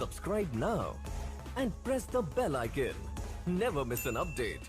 Subscribe now and press the bell icon. Never miss an update.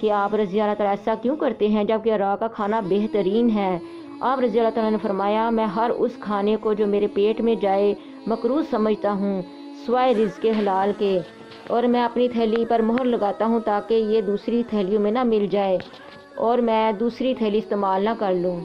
کہ آپ رضی اللہ تعالیٰ ایسا کیوں کرتے ہیں جبکہ عراق کا کھانا بہترین ہے؟ آپ رضی اللہ تعالیٰ نے فرمایا میں ہر اس کھانے کو جو میرے پیٹ میں جائے مکروہ سمجھتا ہوں سوائے رزق حلال کے، اور میں اپنی تھیلی پر مہر لگاتا ہوں تاکہ یہ دوسری تھیلیوں میں نہ مل جائے اور میں دوسری تھیلی استعمال نہ کر لوں۔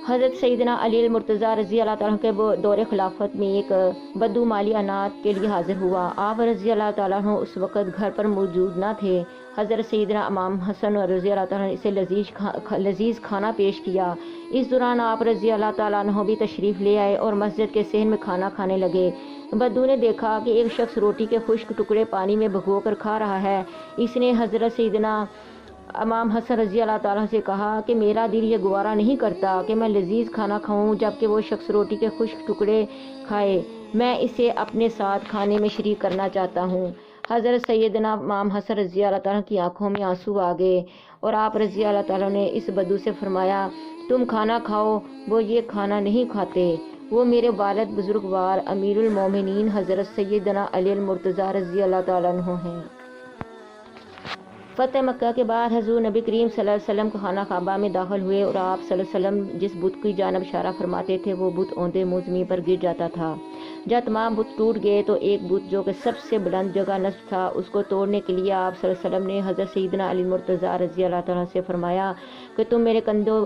حضرت سیدنا علی المرتضیٰ رضی اللہ تعالیٰ کے دور خلافت میں ایک بدو مالی انات کے لیے حاضر ہوا۔ آپ رضی اللہ تعالیٰ عنہ اس وقت گھر پر موجود نہ تھے۔ حضرت سیدنا امام حسن رضی اللہ تعالیٰ نے اسے لذیذ کھانا پیش کیا۔ اس دوران آپ رضی اللہ تعالیٰ عنہ بھی تشریف لے آئے اور مسجد کے صحن میں کھانا کھانے لگے۔ بدو نے دیکھا کہ ایک شخص روٹی کے خشک ٹکڑے پانی میں بھگو کر کھا رہا ہے۔ اس نے حضرت سیدنا امام حسن رضی اللہ تعالیٰ سے کہا کہ میرا دل یہ گوارا نہیں کرتا کہ میں لذیذ کھانا کھاؤں جبکہ وہ شخص روٹی کے خشک ٹکڑے کھائے، میں اسے اپنے ساتھ کھانے میں شریک کرنا چاہتا ہوں۔ حضرت سیدنا امام حسن رضی اللہ تعالیٰ کی آنکھوں میں آنسو آ گئے اور آپ رضی اللہ تعالیٰ نے اس بدو سے فرمایا تم کھانا کھاؤ، وہ یہ کھانا نہیں کھاتے، وہ میرے والد بزرگوار امیر المومنین حضرت سیدنا علی المرتضیٰ رضی اللہ تعالیٰ عنہ ہیں۔ فتح مکہ کے بعد حضور نبی کریم صلی اللہ علیہ وسلم کو خانہ کعبہ میں داخل ہوئے اور آپ صلی اللہ علیہ وسلم جس بت کی جانب اشارہ فرماتے تھے وہ بت اوندے منہ زمین پر گر جاتا تھا۔ جب تمام بت ٹوٹ گئے تو ایک بت جو کہ سب سے بلند جگہ نصب تھا اس کو توڑنے کے لیے آپ صلی اللہ علیہ وسلم نے حضرت سیدنا علی مرتضیٰ رضی اللہ تعالیٰ سے فرمایا کہ تم میرے کندھوں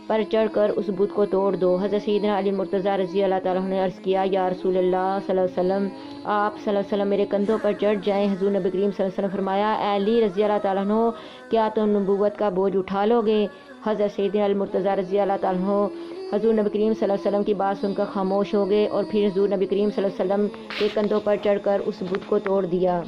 پر چڑھ کر اس بت کو توڑ دو۔ حضرت سیدنا علی مرتضیٰ رضی اللہ تعالیٰ نے عرض کیا یا رسول اللہ صلی اللہ علیہ وسلم آپ صلی اللہ علیہ وسلم میرے کندھوں پر چڑھ جائیں۔ حضور نبی کریم صلی اللہ علیہ وسلم فرمایا اے علی رضی اللہ تعالیٰ عنہ کیا تم نبوت کا بوجھ اٹھا لو گے؟ حضرت سیدنا علی مرتضیٰ رضی اللہ تعالیٰ عنہ حضور نبی کریم صلی اللہ علیہ وسلم کی بات سن کر خاموش ہو گئے اور پھر حضور نبی کریم صلی اللہ علیہ وسلم کے کندھوں پر چڑھ کر اس بت کو توڑ دیا۔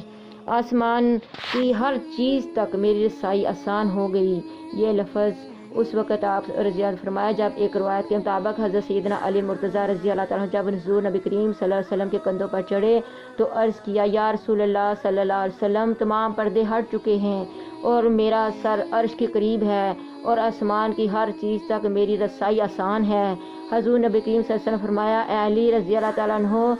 آسمان کی ہر چیز تک میری رسائی آسان ہو گئی، یہ لفظ اس وقت آپ رضی اللہ فرمایا جب ایک روایت کے مطابق حضرت سیدنا علی مرتضیٰ رضی اللہ تعالیٰ جب حضور نبی کریم صلی اللہ علیہ وسلم کے کندھوں پر چڑھے تو عرض کیا یا رسول اللہ صلی اللہ علیہ وسلم تمام پردے ہٹ چکے ہیں اور میرا سر عرش کے قریب ہے اور آسمان کی ہر چیز تک میری رسائی آسان ہے۔ حضور نبی کریم صلی اللہ علیہ وسلم فرمایا اے علی رضی اللہ تعالیٰ عنہ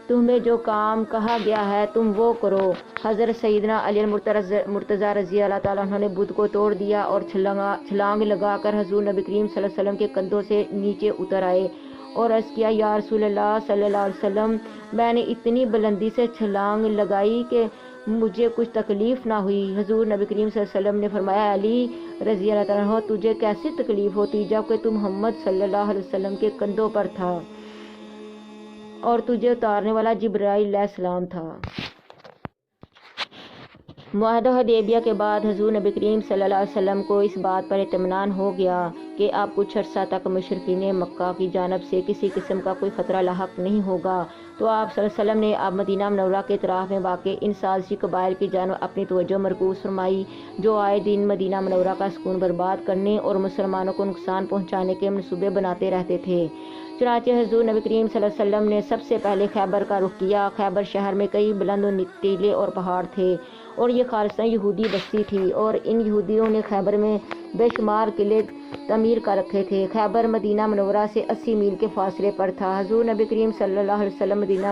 تمہیں جو کام کہا گیا ہے تم وہ کرو۔ حضرت سیدنا علی مرتضیٰ رضی اللہ تعالیٰ عنہ نے بت کو توڑ دیا اور چھلانگ لگا کر حضور نبی کریم صلی اللہ علیہ وسلم کے کندھوں سے نیچے اتر آئے اور عرض کیا یا رسول اللہ صلی اللہ علیہ وسلم میں نے اتنی بلندی سے چھلانگ لگائی کہ مجھے کچھ تکلیف نہ ہوئی۔ حضور نبی کریم صلی اللہ علیہ وسلم نے فرمایا علی رضی اللہ تعالیٰ عنہ تجھے کیسے تکلیف ہوتی جبکہ تو محمد صلی اللہ علیہ وسلم کے کندھوں پر تھا اور تجھے اتارنے والا جبرائیل علیہ السلام تھا۔ معاہدہ حدیبیہ کے بعد حضور نبی کریم صلی اللہ علیہ وسلم کو اس بات پر اطمینان ہو گیا کہ اب کچھ عرصہ تک مشرکین مکہ کی جانب سے کسی قسم کا کوئی خطرہ لاحق نہیں ہوگا، تو آپ صلی اللہ علیہ وسلم نے اب مدینہ منورہ کے اطراف میں واقع ان سازشی قبائل کی جانب اپنی توجہ مرکوز فرمائی جو آئے دن مدینہ منورہ کا سکون برباد کرنے اور مسلمانوں کو نقصان پہنچانے کے منصوبے بناتے رہتے تھے۔ چنانچہ حضور نبی کریم صلی اللہ علیہ وسلم نے سب سے پہلے خیبر کا رخ کیا۔ خیبر شہر میں کئی بلند و ٹیلے اور پہاڑ تھے اور یہ خالصاً یہودی بستی تھی اور ان یہودیوں نے خیبر میں بے شمار قلعے تعمیر کر رکھے تھے۔ خیبر مدینہ منورہ سے 80 میل کے فاصلے پر تھا۔ حضور نبی کریم صلی اللہ علیہ وسلم مدینہ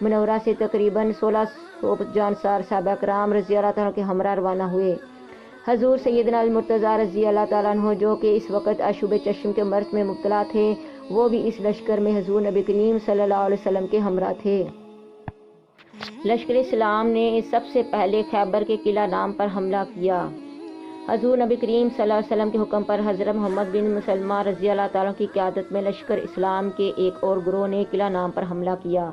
منورہ سے تقریباً 1600 جانسار صحابہ کرام رضی اللہ تعالیٰ کے ہمراہ روانہ ہوئے۔ حضور سیدنا علی مرتضیٰ رضی اللہ تعالیٰ عنہ جو کہ اس وقت عشوب چشم کے مرض میں مبتلا تھے وہ بھی اس لشکر میں حضور نبی کریم صلی اللہ علیہ وسلم کے ہمراہ تھے۔ لشکر اسلام نے سب سے پہلے خیبر کے قلعہ نام پر حملہ کیا۔ حضور نبی کریم صلی اللہ علیہ وسلم کے حکم پر حضرت محمد بن مسلمہ رضی اللہ تعالیٰ کی قیادت میں لشکر اسلام کے ایک اور گروہ نے قلعہ نام پر حملہ کیا۔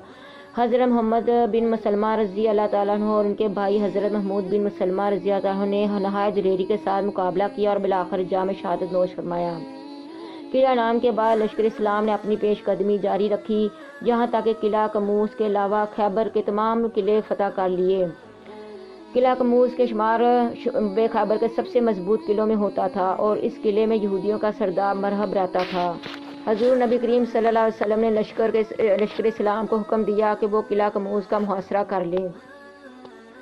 حضرت محمد بن مسلمہ رضی اللہ تعالیٰ عنہ اور ان کے بھائی حضرت محمود بن مسلمہ رضی اللہ تعالیٰ عنہ نے نہایت دلیری کے ساتھ مقابلہ کیا اور بالآخر جام شہادت نوش فرمایا۔ قلعہ نام کے بعد لشکر اسلام نے اپنی پیش قدمی جاری رکھی یہاں تک کہ قلعہ کموس کے علاوہ خیبر کے تمام قلعے فتح کر لیے۔ قلعہ کموس کے شمار بے خیبر کے سب سے مضبوط قلعوں میں ہوتا تھا اور اس قلعے میں یہودیوں کا سردار مرہب رہتا تھا۔ حضور نبی کریم صلی اللہ علیہ وسلم نے لشکر اسلام کو حکم دیا کہ وہ قلعہ کموس کا محاصرہ کر لے۔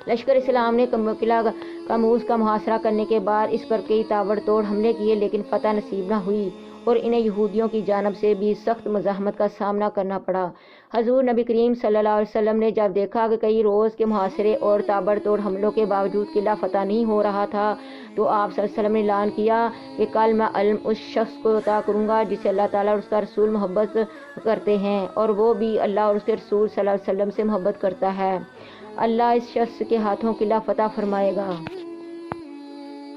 لشکر اسلام نے قلعہ کموس کا محاصرہ کرنے کے بعد اس پر کئی تاوڑ توڑ حملے کیے لیکن فتح نصیب نہ ہوئی اور انہیں یہودیوں کی جانب سے بھی سخت مزاحمت کا سامنا کرنا پڑا۔ حضور نبی کریم صلی اللہ علیہ وسلم نے جب دیکھا کہ کئی روز کے محاصرے اور تابڑتوڑ حملوں کے باوجود قلعہ فتح نہیں ہو رہا تھا تو آپ صلی اللہ علیہ وسلم نے اعلان کیا کہ کل میں علم اس شخص کو عطا کروں گا جسے اللہ تعالیٰ اور اس کا رسول محبت کرتے ہیں اور وہ بھی اللہ اور اس کے رسول صلی اللہ علیہ وسلم سے محبت کرتا ہے۔ اللہ اس شخص کے ہاتھوں قلعہ فتح فرمائے گا۔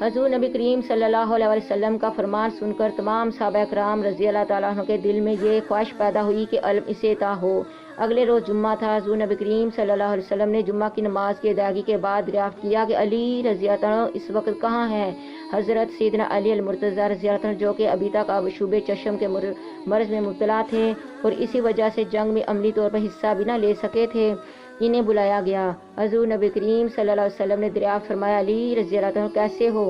حضور نبی کریم صلی اللہ علیہ وسلم کا فرمان سن کر تمام صحابہ کرام رضی اللہ تعالیٰ عنہ کے دل میں یہ خواہش پیدا ہوئی کہ علم اسے عطا ہو۔ اگلے روز جمعہ تھا۔ حضور نبی کریم صلی اللہ علیہ وسلم نے جمعہ کی نماز کی ادائیگی کے بعد دریافت کیا کہ علی رضی اللہ عنہ اس وقت کہاں ہے؟ حضرت سیدنا علی المرتضیٰ رضی اللہ عنہ جو کہ ابھی تک آبشوب چشم کے مرض میں مبتلا تھے اور اسی وجہ سے جنگ میں عملی طور پر حصہ بھی نہ لے سکے تھے، انہیں بلایا گیا۔ حضور نبی کریم صلی اللہ علیہ وسلم نے دریافت فرمایا علی رضی اللہ عنہ کیسے ہو؟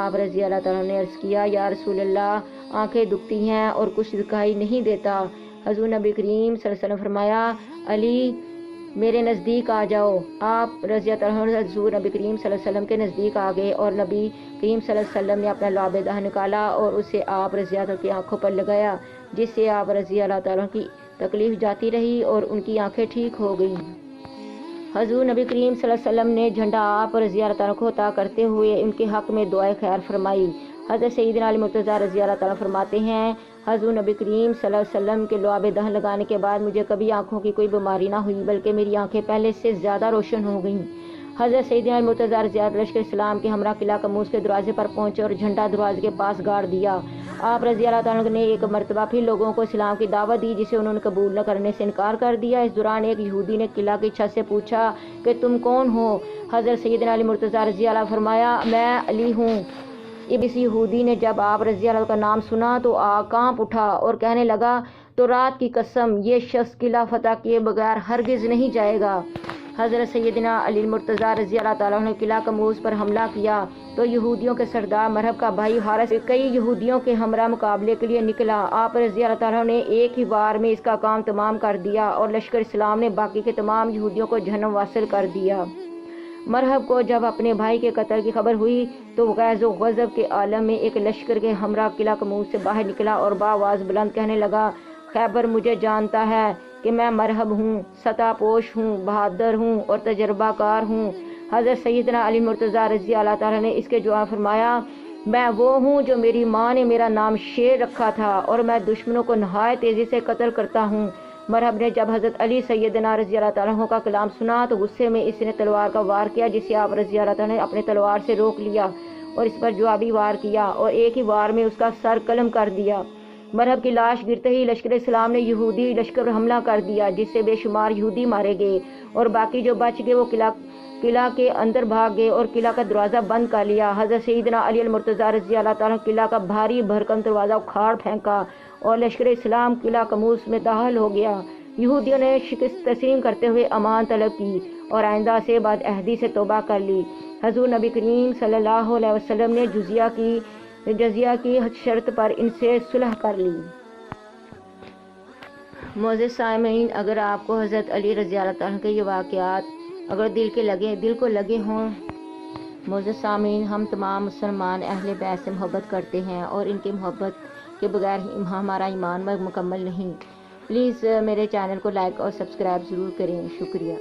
آپ رضی اللہ تعالیٰ نے عرض کیا یا رسول اللہ آنکھیں دکھتی ہیں اور کچھ دکھائی نہیں دیتا۔ حضور نبی کریم صلی اللہ علیہ وسلم فرمایا علی میرے نزدیک آ جاؤ۔ آپ رضی اللہ عنہ حضور نبی کریم صلی اللہ علیہ وسلم کے نزدیک آ گئے اور نبی کریم صلی اللہ علیہ وسلم نے اپنا لعاب دہن نکالا اور اسے آپ رضی اللہ عنہ کی آنکھوں پر لگایا، جس سے آپ رضی اللہ تعالیٰ کی تکلیف جاتی رہی اور ان کی آنکھیں ٹھیک ہو گئیں۔ حضور نبی کریم صلی اللہ علیہ وسلم نے جھنڈا آپ رضی اللہ تعالیٰ کو عطا کرتے ہوئے ان کے حق میں دعائے خیر فرمائی۔ حضرت سیدنا علی مرتضیٰ رضی اللہ تعالیٰ فرماتے ہیں حضور نبی کریم صلی اللہ علیہ وسلم کے لعاب دہن لگانے کے بعد مجھے کبھی آنکھوں کی کوئی بیماری نہ ہوئی بلکہ میری آنکھیں پہلے سے زیادہ روشن ہو گئیں۔ حضرت سیدنا علی مرتضیٰ رضی اللہ لشکر اسلام کے ہمراہ قلعہ قموس کے دروازے پر پہنچے اور جھنڈا دروازے کے پاس گاڑ دیا۔ آپ رضی اللہ تعالیٰ نے ایک مرتبہ پھر لوگوں کو اسلام کی دعوت دی جسے انہوں نے قبول نہ کرنے سے انکار کر دیا۔ اس دوران ایک یہودی نے قلعہ کی چھت سے پوچھا کہ تم کون ہو؟ حضرت سیدنا علی مرتضیٰ رضی اللہ فرمایا میں علی ہوں۔ اس یہودی نے جب آپ رضی اللہ کا نام سنا تو کانپ اٹھا اور کہنے لگا تو رات کی قسم یہ شخص قلعہ فتح کیے بغیر ہرگز نہیں جائے گا۔ حضرت سیدنا علی مرتضیٰ رضی اللہ تعالیٰ نے قلعہ قموس پر حملہ کیا تو یہودیوں کے سردار مرہب کا بھائی حارث کئی یہودیوں کے ہمراہ مقابلے کے لیے نکلا۔ آپ رضی اللہ تعالیٰ نے ایک ہی وار میں اس کا کام تمام کر دیا اور لشکر اسلام نے باقی کے تمام یہودیوں کو جہنم واصل کر دیا۔ مرہب کو جب اپنے بھائی کے قتل کی خبر ہوئی تو وہ غیظ و غضب کے عالم میں ایک لشکر کے ہمراہ قلعہ قموس سے باہر نکلا اور بآواز بلند کہنے لگا خیبر مجھے جانتا ہے کہ میں مرہب ہوں، سطح پوش ہوں، بہادر ہوں اور تجربہ کار ہوں۔ حضرت سیدنا علی مرتضیٰ رضی اللہ تعالیٰ نے اس کے جواب فرمایا میں وہ ہوں جو میری ماں نے میرا نام شیر رکھا تھا اور میں دشمنوں کو نہایت تیزی سے قتل کرتا ہوں۔ مرہب نے جب حضرت علی سیدنا رضی اللہ تعالیٰ عنہ کا کلام سنا تو غصے میں اس نے تلوار کا وار کیا جسے آپ رضی اللہ تعالیٰ نے اپنے تلوار سے روک لیا اور اس پر جوابی وار کیا اور ایک ہی وار میں اس کا سر قلم کر دیا۔ مرہب کی لاش گرتے ہی لشکر اسلام نے یہودی لشکر پر حملہ کر دیا جس سے بے شمار یہودی مارے گئے اور باقی جو بچ گئے وہ قلعہ کے اندر بھاگ گئے اور قلعہ کا دروازہ بند کر لیا۔ حضرت سیدنا علی المرتضیٰ رضی اللہ تعالیٰ قلعہ کا بھاری بھرکم دروازہ اکھاڑ پھینکا اور لشکر اسلام قلعہ قموس میں داخل ہو گیا۔ یہودیوں نے شکست تسلیم کرتے ہوئے امان طلب کی اور آئندہ سے بعد عہدی سے توبہ کر لی۔ حضور نبی کریم صلی اللہ علیہ وسلم نے جزیہ کی شرط پر ان سے صلح کر لی۔ معزز سامعین، اگر آپ کو حضرت علی رضی اللہ تعالیٰ کے یہ واقعات اگر دل کو لگے ہوں، معزز سامعین ہم تمام مسلمان اہل بیت سے محبت کرتے ہیں اور ان کی محبت کے بغیر ہمارا ایمان مکمل نہیں۔ پلیز میرے چینل کو لائک اور سبسکرائب ضرور کریں۔ شکریہ۔